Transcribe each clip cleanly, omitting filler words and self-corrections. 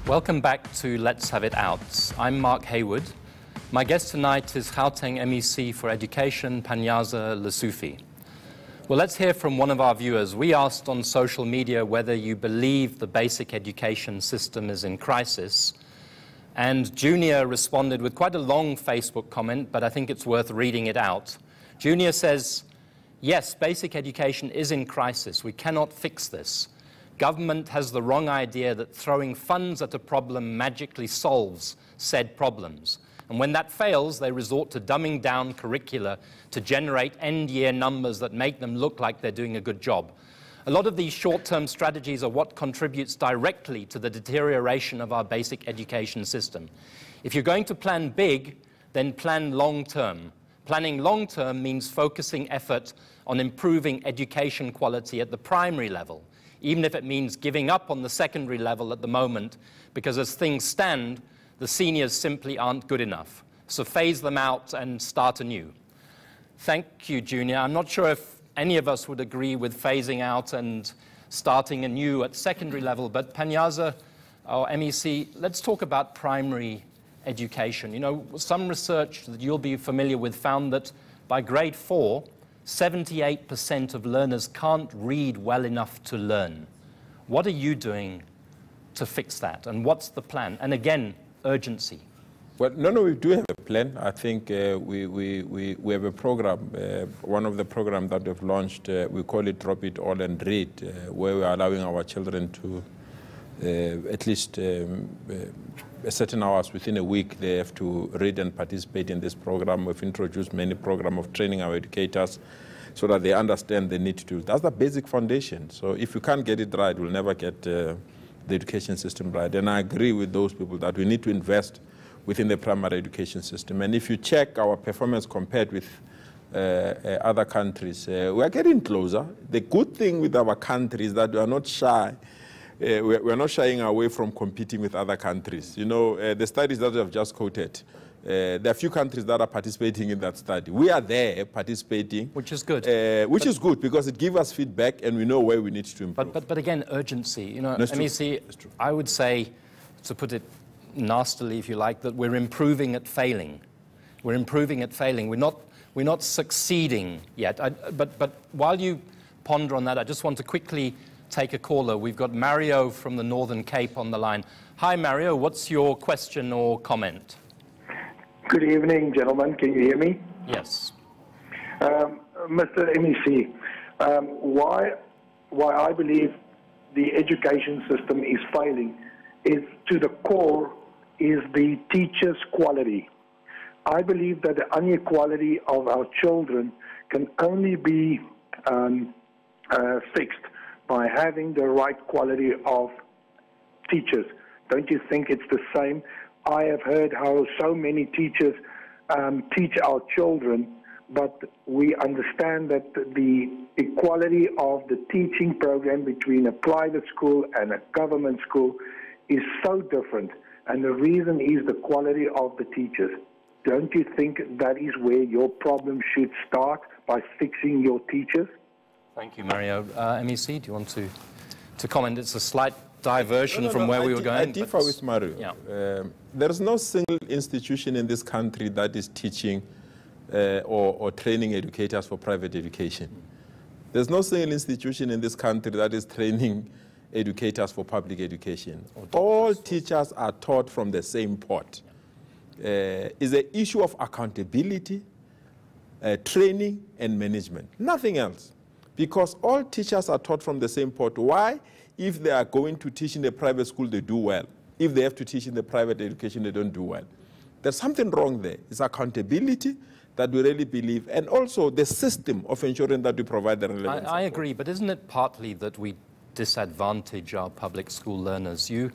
Welcome back to Let's Have It Out. I'm Mark Haywood. My guest tonight is Gauteng MEC for Education, Panyaza Lesufi. Well, let's hear from one of our viewers. We asked on social media whether you believe the basic education system is in crisis. And Junior responded with quite a long Facebook comment, but I think it's worth reading it out. Junior says, yes, basic education is in crisis. We cannot fix this. Government has the wrong idea that throwing funds at a problem magically solves said problems. And when that fails, they resort to dumbing down curricula to generate end-year numbers that make them look like they're doing a good job. A lot of these short-term strategies are what contributes directly to the deterioration of our basic education system. If you're going to plan big, then plan long-term. Planning long-term means focusing effort on improving education quality at the primary level, even if it means giving up on the secondary level at the moment, because as things stand, the seniors simply aren't good enough. So phase them out and start anew. Thank you, Junior. I'm not sure if any of us would agree with phasing out and starting anew at secondary level, but Panyaza, our MEC, let's talk about primary education. You know, some research that you'll be familiar with found that by grade 4, 78% of learners can't read well enough to learn. What are you doing to fix that? And what's the plan? And again, urgency. Well, no, we do have a plan. I think we have a program, one of the programs that we've launched, we call it Drop It All and Read, where we're allowing our children to at least certain hours within a week, they have to read and participate in this program. We've introduced many programs of training our educators so that they understand they need to do. That's the basic foundation. So if you can't get it right, we'll never get the education system right. And I agree with those people that we need to invest within the primary education system. And if you check our performance compared with other countries, we are getting closer. The good thing with our country is that we are not shy. We're not shying away from competing with other countries. You know, the studies that we have just quoted, there are a few countries that are participating in that study. We are there participating. Which is good. Which is good because it gives us feedback and we know where we need to improve. But again, urgency. You know, That's MEC, true. I would say, to put it nastily, if you like, that we're improving at failing. We're improving at failing. We're not succeeding yet. But while you ponder on that, I just want to quickly take a caller. We've got Mario from the Northern Cape on the line. Hi, Mario. What's your question or comment? Good evening, gentlemen. Can you hear me? Yes. Mr. MEC, why I believe the education system is failing is to the core is the teachers' quality. I believe that the inequality of our children can only be fixed by having the right quality of teachers. Don't you think it's the same? I have heard how so many teachers teach our children, but we understand that the equality of the teaching program between a private school and a government school is so different, and the reason is the quality of the teachers. Don't you think that is where your problem should start, by fixing your teachers? Thank you, Mario. MEC, do you want to comment? It's a slight diversion from where we were going. I differ with Mario. Yeah. There is no single institution in this country that is teaching or training educators for private education. There's no single institution in this country that is training educators for public education. All teachers are taught from the same pot. It's an issue of accountability, training, and management. Nothing else. Because all teachers are taught from the same pot. Why? If they are going to teach in the private school, they do well. If they have to teach in the private education, they don't do well. There's something wrong there. It's accountability that we really believe, and also the system of ensuring that we provide the relevant support. I agree, but isn't it partly that we disadvantage our public school learners? You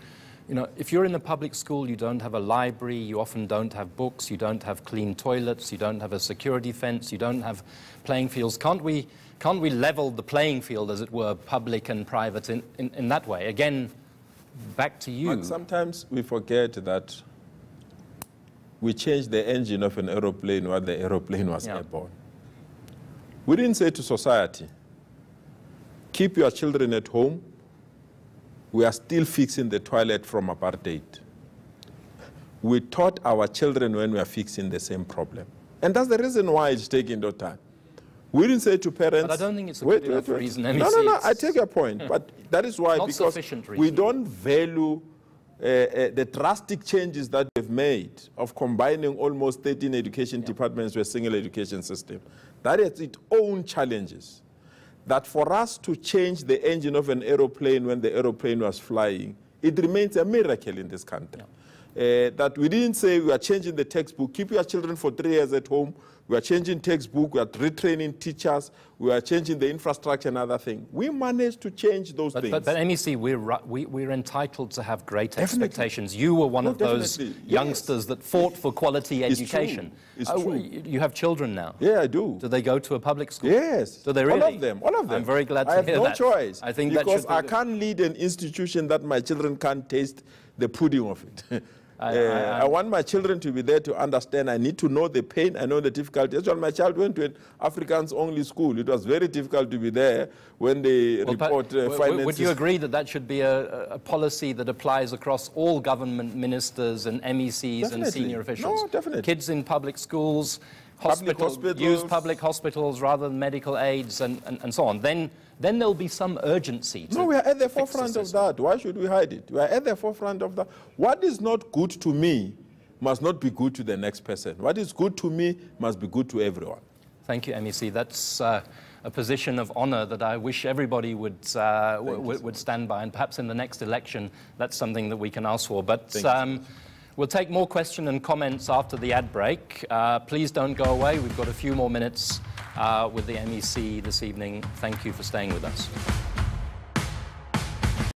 know, if you're in a public school, you don't have a library, you often don't have books, you don't have clean toilets, you don't have a security fence, you don't have playing fields. Can't we level the playing field, as it were, public and private in that way? Again, back to you. But sometimes we forget that we changed the engine of an aeroplane while the aeroplane was airborne. We didn't say to society, keep your children at home, we are still fixing the toilet from apartheid. We taught our children when we are fixing the same problem. And that's the reason why it's taking no time. We didn't say to parents... But I don't think it's a good enough reason. No, I take your point. But that is why, because we don't value the drastic changes that we've made of combining almost 13 education departments to a single education system. That has its own challenges. That for us to change the engine of an aeroplane when the aeroplane was flying, it remains a miracle in this country. That we didn't say we are changing the textbook, keep your children for 3 years at home, we are changing textbook, we are retraining teachers, we are changing the infrastructure and other things. We managed to change those things. But MEC, we're entitled to have great expectations. You were one of those youngsters that fought for quality education. It's true. You have children now. Yeah, I do. Do they go to a public school? Yes. Do they really? All of them. I'm very glad to hear that. I have no choice. I think because I can't lead an institution that my children can't taste the pudding of it. I want my children to be there to understand. I need to know the pain. I know the difficulty. That's why my child went to an Afrikaans-only school. It was very difficult to be there when they report finances. Would you agree that that should be a policy that applies across all government ministers and MECs and senior officials? No, definitely. Kids in public schools, use public hospitals rather than medical aids and so on. Then there'll be some urgency. No, we are at the forefront of that. Why should we hide it? We are at the forefront of that. What is not good to me must not be good to the next person. What is good to me must be good to everyone. Thank you, MEC. That's a position of honor that I wish everybody would stand by. And perhaps in the next election, that's something that we can ask for. But we'll take more questions and comments after the ad break. Please don't go away. We've got a few more minutes with the MEC this evening. Thank you for staying with us.